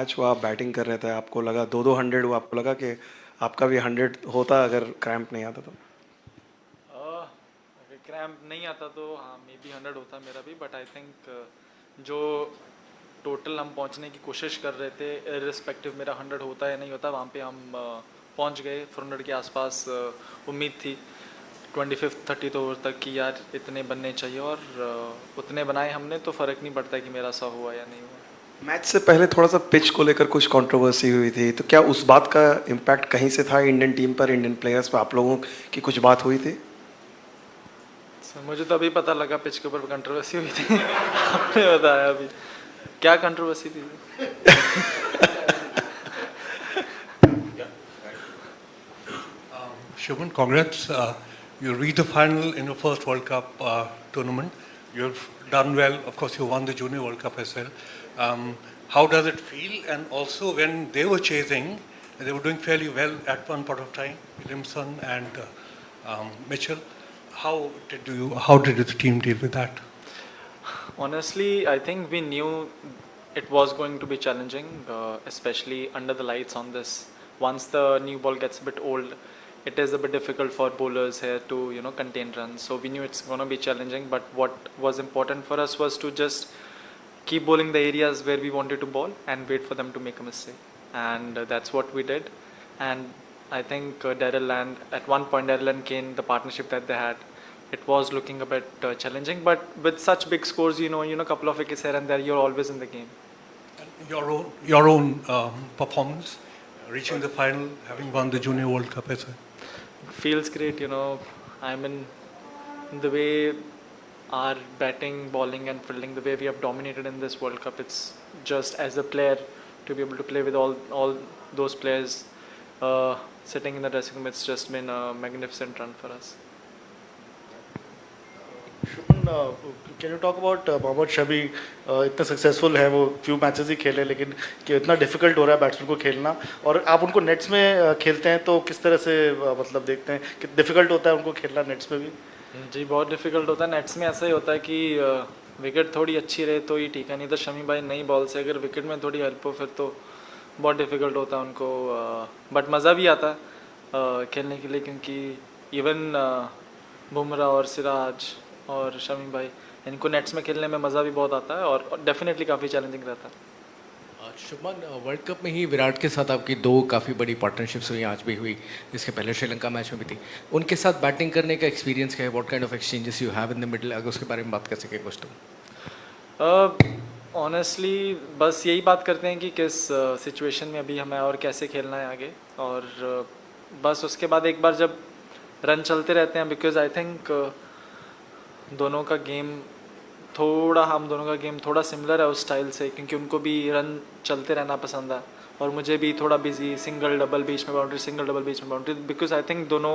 Match हुआ, आप batting कर रहे थे, आपको लगा दो दो 100 हुआ, आपको लगा कि आपका भी 100 होता अगर क्रैम्प नहीं आता तो? अगर क्रैम्प नहीं आता तो हाँ मे बी 100 होता मेरा भी, बट आई थिंक जो टोटल हम पहुंचने की कोशिश कर रहे थे, इरिस्पेक्टिव मेरा 100 होता या नहीं होता, वहाँ पे हम पहुंच गए। 400 के आसपास उम्मीद थी 25th 30th ओवर तक कि यार इतने बनने चाहिए, और उतने बनाए हमने, तो फ़र्क नहीं पड़ता कि मेरा 100 हुआ या नहीं हुआ। मैच से पहले थोड़ा सा पिच को लेकर कुछ कंट्रोवर्सी हुई थी, तो क्या उस बात का इम्पैक्ट कहीं से था इंडियन टीम पर, इंडियन प्लेयर्स पर? आप लोगों की कुछ बात हुई थी? मुझे तो अभी पता लगा पिच के ऊपर कंट्रोवर्सी हुई थी। आपने बताया अभी क्या कंट्रोवर्सी थी? Shubman, congrats. You reached the final in your first World Cup tournament. You've done well. Of course, you won the Junior World Cup as well. How does it feel? And also, when they were chasing, they were doing fairly well at one point of time, Williamson and Mitchell. How did the team deal with that? Honestly, I think we knew it was going to be challenging, especially under the lights on this. Once the new ball gets a bit old, it is a bit difficult for bowlers here to contain runs. So we knew it's going to be challenging. But what was important for us was to just keep bowling the areas where we wanted to bowl and wait for them to make a mistake. And that's what we did. And I think Daryl and at one point Daryl and Kane, the partnership that they had, it was looking a bit challenging. But with such big scores, couple of wickets here and there, you're always in the game. Your own performance, reaching the final, having won the Junior World Cup as well. Feels great, I mean, the way our batting, bowling, and fielding, the way we have dominated in this World Cup, it's just as a player to be able to play with all those players sitting in the dressing room. It's just been a magnificent run for us. Shubman, can you talk about Mohammed Shami? इतने successful है वो, few matches ही खेले, लेकिन कि इतना difficult हो रहा है बैट्समैन को खेलना, और आप उनको नेट्स में खेलते हैं, तो किस तरह से मतलब देखते हैं कि डिफिकल्ट होता है उनको खेलना नेट्स में भी? जी बहुत डिफिकल्ट होता है नेट्स में। ऐसा ही होता है कि विकेट थोड़ी अच्छी रहे तो ही ठीक है, नहीं तो शमी भाई नई बॉल से अगर विकेट में थोड़ी हेल्प हो फिर तो बहुत डिफिकल्ट होता है उनको। बट मज़ा भी आता है खेलने के लिए, क्योंकि इवन बुमराह और सिराज और शमी भाई, इनको नेट्स में खेलने में मज़ा भी बहुत आता है, और डेफिनेटली काफ़ी चैलेंजिंग रहता है। शुभमन, वर्ल्ड कप में ही विराट के साथ आपकी दो काफ़ी बड़ी पार्टनरशिप्स हुई, आज भी हुई, इसके पहले श्रीलंका मैच में भी थी। उनके साथ बैटिंग करने का एक्सपीरियंस क्या है? What kind of exchanges you have in the middle, अगर उसके बारे में बात कर सके कुछ तो। ऑनेस्टली बस यही बात करते हैं कि किस सिचुएशन में अभी हमें और कैसे खेलना है आगे, और बस उसके बाद एक बार जब रन चलते रहते हैं, बिकॉज आई थिंक दोनों का गेम हम दोनों का गेम थोड़ा सिमिलर है उस स्टाइल से, क्योंकि उनको भी रन चलते रहना पसंद है, और मुझे भी थोड़ा बिजी, सिंगल डबल बीच में बाउंड्री, सिंगल डबल बीच में बाउंड्री, बिकॉज आई थिंक दोनों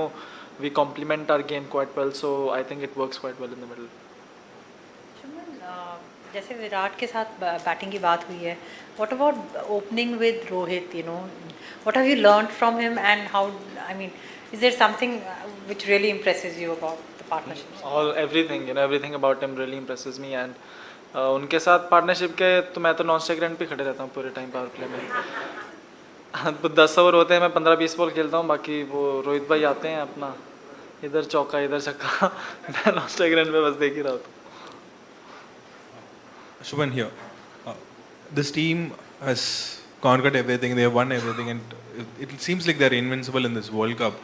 we complement our game quite well, so I think it works quite well in the middle. जैसे विराट के साथ बैटिंग की बात हुई है, what about opening with Rohit? What have you learned from him, and how, I mean, is there something which really impresses you about the partnership? Everything about him really impresses me, and उनके साथ partnership के तो मैं तो non strike run पे खड़े रहता हूँ पूरे टाइम पावर प्ले में। 10 ओवर होते हैं, मैं 15-20 बॉल खेलता हूँ, बाकी वो रोहित भाई आते हैं अपना इधर चौका इधर छक्का, मैं नॉन स्ट्राइक रन पे बस देख ही रहा हूँ। Shubhan here. This team has conquered everything. They have won everything, and it seems like they're invincible in this World Cup.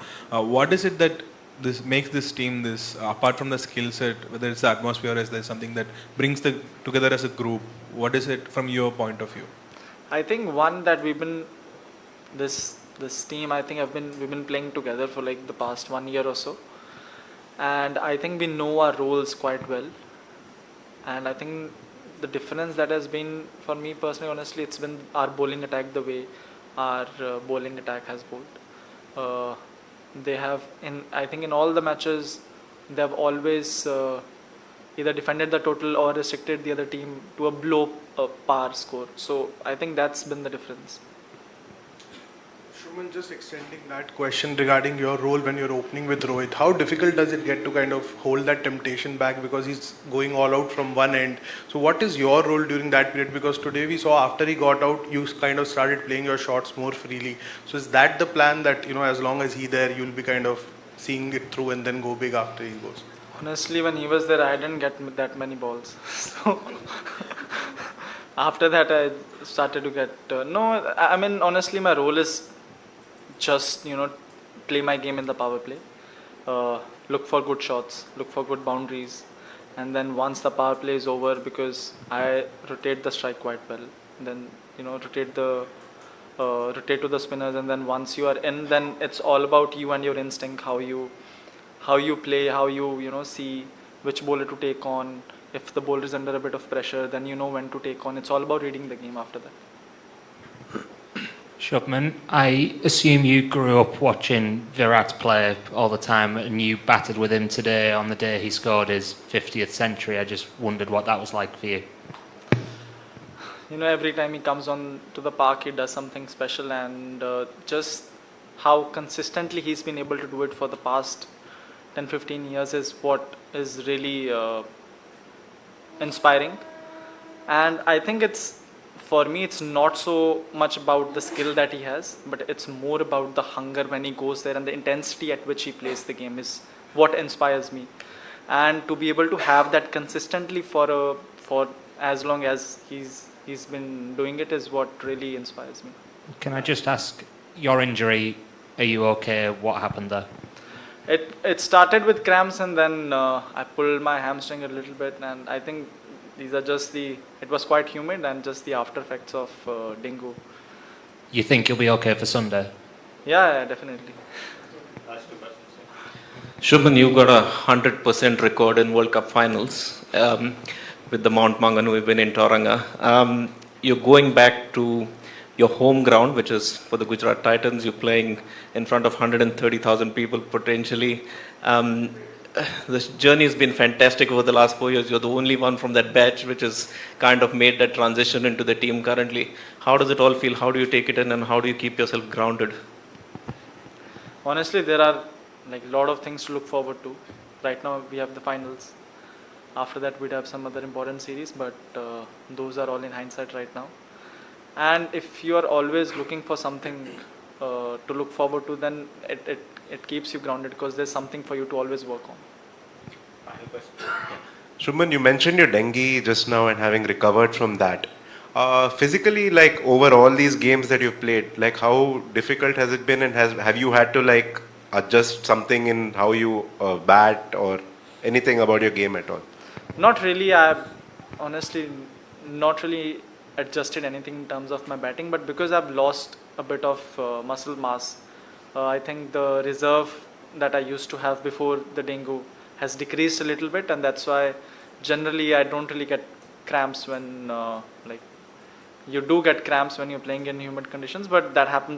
What is it that this makes this team this? Apart from the skill set, whether it's the atmosphere, or is there something that brings the together as a group? What is it from your point of view? I think one that this team, I think we've been playing together for like the past 1 year or so, and I think we know our roles quite well, and I think the difference that has been for me personally, honestly, it's been our bowling attack, the way our bowling attack has bowled. They have, I think in all the matches, they have always either defended the total or restricted the other team to a below par score. So I think that's been the difference. Shuman, just extending that question regarding your role when you're opening with Rohit, how difficult does it get to kind of hold that temptation back because he's going all out from one end? So what is your role during that period? Because today we saw after he got out, you kind of started playing your shots more freely. So is that the plan that, as long as he's there, you'll be kind of seeing it through and then go big after he goes? Honestly, when he was there, I didn't get that many balls. So after that, I started to get no. I mean, honestly, my role is just play my game in the power play, look for good shots, look for good boundaries, and then once the power play is over, because I rotate the strike quite well, then rotate to the spinners, and then once you are in, then it's all about you and your instinct, how you play, how you see which bowler to take on. If the bowler is under a bit of pressure, then you know when to take on. It's all about reading the game after that. Shubman, I assume you grew up watching Virat play all the time and you batted with him today on the day he scored his 50th century. I just wondered what that was like for you. Every time he comes on to the park, he does something special, and just how consistently he's been able to do it for the past 10-15 years is what is really inspiring. And I think for me, it's not so much about the skill that he has, but it's more about the hunger when he goes there and the intensity at which he plays the game is what inspires me. And to be able to have that consistently for as long as he's been doing it is what really inspires me. Can I just ask, your injury, are you okay? What happened there? It started with cramps, and then I pulled my hamstring a little bit, and I think these are just it was quite humid and just the after effects of dengue. You think you'll be okay for Sunday? Yeah, definitely. Shubman, you got a 100% record in World Cup finals with the Mount Maunganui win in Tauranga. You're going back to your home ground, which is for the Gujarat Titans. You're playing in front of 130,000 people potentially. This journey has been fantastic over the last 4 years. You're the only one from that batch which has kind of made that transition into the team currently. How does it all feel? How do you take it in, and how do you keep yourself grounded? Honestly, there are a lot of things to look forward to. Right now we have the finals. After that we'd have some other important series, but those are all in hindsight right now. And if you are always looking for something to look forward to, then it keeps you grounded because there's something for you to always work on. Shubman, you mentioned your dengue just now and having recovered from that. Physically, over all these games that you've played, how difficult has it been, and have you had to adjust something in how you bat or anything about your game at all? Not really. I've honestly not really adjusted anything in terms of my batting, but because I've lost a bit of muscle mass, I think the reserve that I used to have before the dengue has decreased a little bit, and that's why generally I don't really get cramps when you do get cramps when you're playing in humid conditions, but that happens